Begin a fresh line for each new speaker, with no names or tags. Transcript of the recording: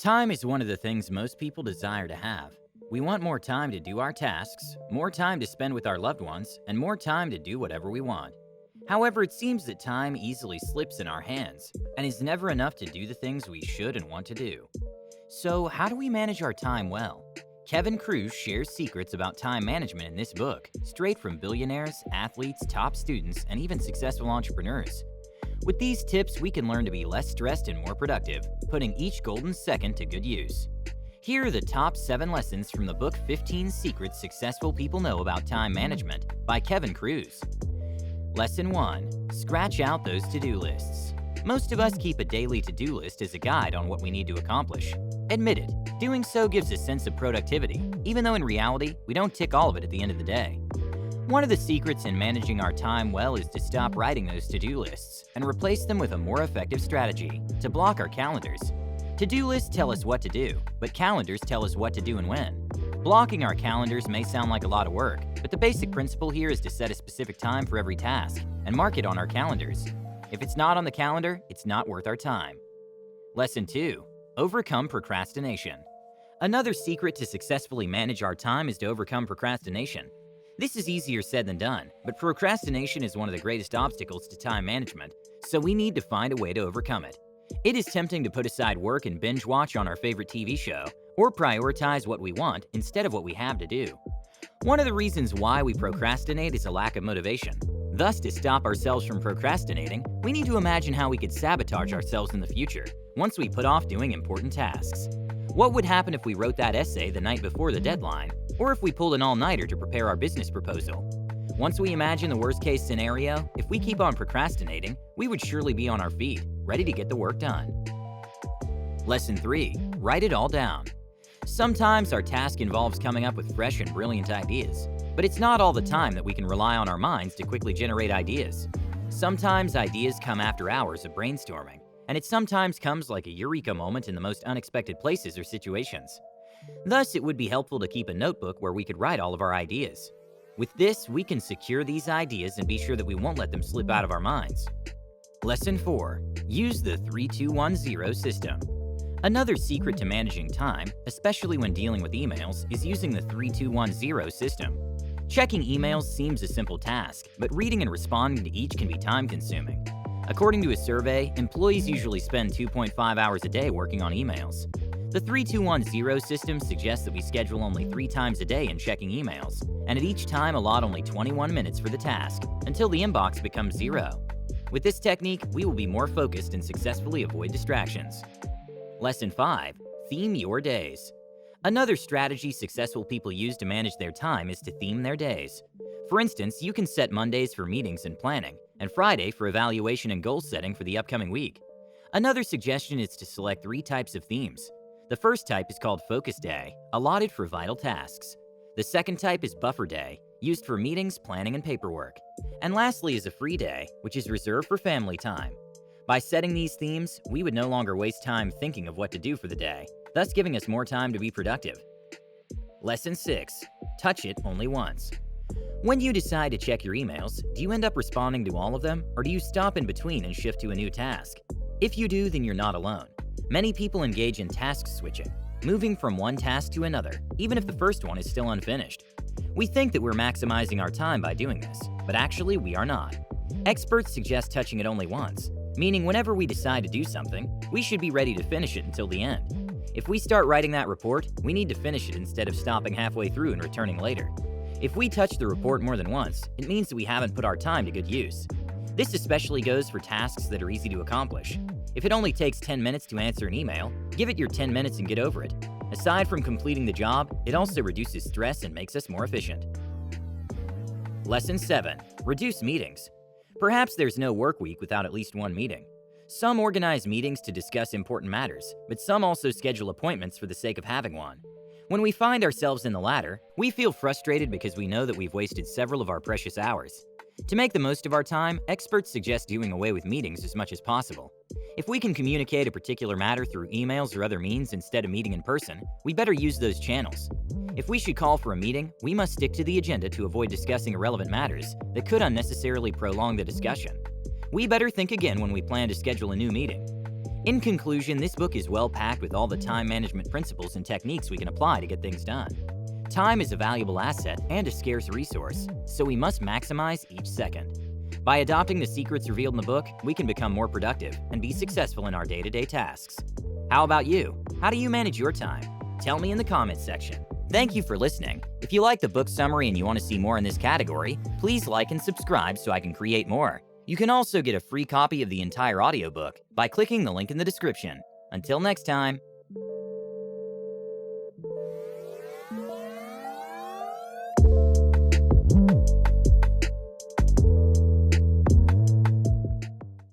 Time is one of the things most people desire to have. We want more time to do our tasks, more time to spend with our loved ones, and more time to do whatever we want. However, it seems that time easily slips in our hands and is never enough to do the things we should and want to do. So, how do we manage our time well? KEVIN KRUSE shares secrets about time management in this book, straight from billionaires, athletes, top students, and even successful entrepreneurs. With these tips, we can learn to be less stressed and more productive, putting each golden second to good use. Here are the top 7 lessons from the book 15 Secrets Successful People Know About Time Management by KEVIN KRUSE. Lesson 1. Scratch out those to-do lists. Most of us keep a daily to-do list as a guide on what we need to accomplish. Admit it, doing so gives a sense of productivity, even though in reality, we don't tick all of it at the end of the day. One of the secrets in managing our time well is to stop writing those to-do lists and replace them with a more effective strategy, to block our calendars. To-do lists tell us what to do, but calendars tell us what to do and when. Blocking our calendars may sound like a lot of work, but the basic principle here is to set a specific time for every task and mark it on our calendars. If it's not on the calendar, it's not worth our time. Lesson 2. Overcome procrastination. Another secret to successfully manage our time is to overcome procrastination. This is easier said than done, but procrastination is one of the greatest obstacles to time management, so we need to find a way to overcome it. It is tempting to put aside work and binge watch on our favorite TV show, or prioritize what we want instead of what we have to do. One of the reasons why we procrastinate is a lack of motivation. Thus, to stop ourselves from procrastinating, we need to imagine how we could sabotage ourselves in the future once we put off doing important tasks. What would happen if we wrote that essay the night before the deadline, or if we pulled an all-nighter to prepare our business proposal? Once we imagine the worst-case scenario, if we keep on procrastinating, we would surely be on our feet, ready to get the work done. Lesson 3. Write it all down. Sometimes our task involves coming up with fresh and brilliant ideas, but it's not all the time that we can rely on our minds to quickly generate ideas. Sometimes ideas come after hours of brainstorming, and it sometimes comes like a eureka moment in the most unexpected places or situations. Thus, it would be helpful to keep a notebook where we could write all of our ideas. With this, we can secure these ideas and be sure that we won't let them slip out of our minds. Lesson 4. Use the 3-2-1-0 system. Another secret to managing time, especially when dealing with emails, is using the 3-2-1-0 system. Checking emails seems a simple task, but reading and responding to each can be time-consuming. According to a survey, employees usually spend 2.5 hours a day working on emails. The 3-2-1-0 system suggests that we schedule only 3 times a day in checking emails, and at each time allot only 21 minutes for the task, until the inbox becomes 0. With this technique, we will be more focused and successfully avoid distractions. Lesson 5. Theme your days. Another strategy successful people use to manage their time is to theme their days. For instance, you can set Mondays for meetings and planning, and Friday for evaluation and goal setting for the upcoming week. Another suggestion is to select 3 types of themes. The first type is called Focus Day, allotted for vital tasks. The second type is Buffer Day, used for meetings, planning, and paperwork. And lastly is a Free Day, which is reserved for family time. By setting these themes, we would no longer waste time thinking of what to do for the day, thus giving us more time to be productive. Lesson 6. Touch it only once. When you decide to check your emails, do you end up responding to all of them, or do you stop in between and shift to a new task? If you do, then you're not alone. Many people engage in task switching, moving from one task to another, even if the first one is still unfinished. We think that we're maximizing our time by doing this, but actually we are not. Experts suggest touching it only once, meaning whenever we decide to do something, we should be ready to finish it until the end. If we start writing that report, we need to finish it instead of stopping halfway through and returning later. If we touch the report more than once, it means that we haven't put our time to good use. This especially goes for tasks that are easy to accomplish. If it only takes 10 minutes to answer an email, give it your 10 minutes and get over it. Aside from completing the job, it also reduces stress and makes us more efficient. Lesson 7. Reduce meetings. Perhaps there's no work week without at least one meeting. Some organize meetings to discuss important matters, but some also schedule appointments for the sake of having one. When we find ourselves in the latter, we feel frustrated because we know that we've wasted several of our precious hours. To make the most of our time, experts suggest doing away with meetings as much as possible. If we can communicate a particular matter through emails or other means instead of meeting in person, we better use those channels. If we should call for a meeting, we must stick to the agenda to avoid discussing irrelevant matters that could unnecessarily prolong the discussion. We better think again when we plan to schedule a new meeting. In conclusion, this book is well packed with all the time management principles and techniques we can apply to get things done. Time is a valuable asset and a scarce resource, so we must maximize each second. By adopting the secrets revealed in the book, we can become more productive and be successful in our day-to-day tasks. How about you? How do you manage your time? Tell me in the comments section. Thank you for listening. If you like the book summary and you want to see more in this category, please like and subscribe so I can create more. You can also get a free copy of the entire audiobook by clicking the link in the description. Until next time.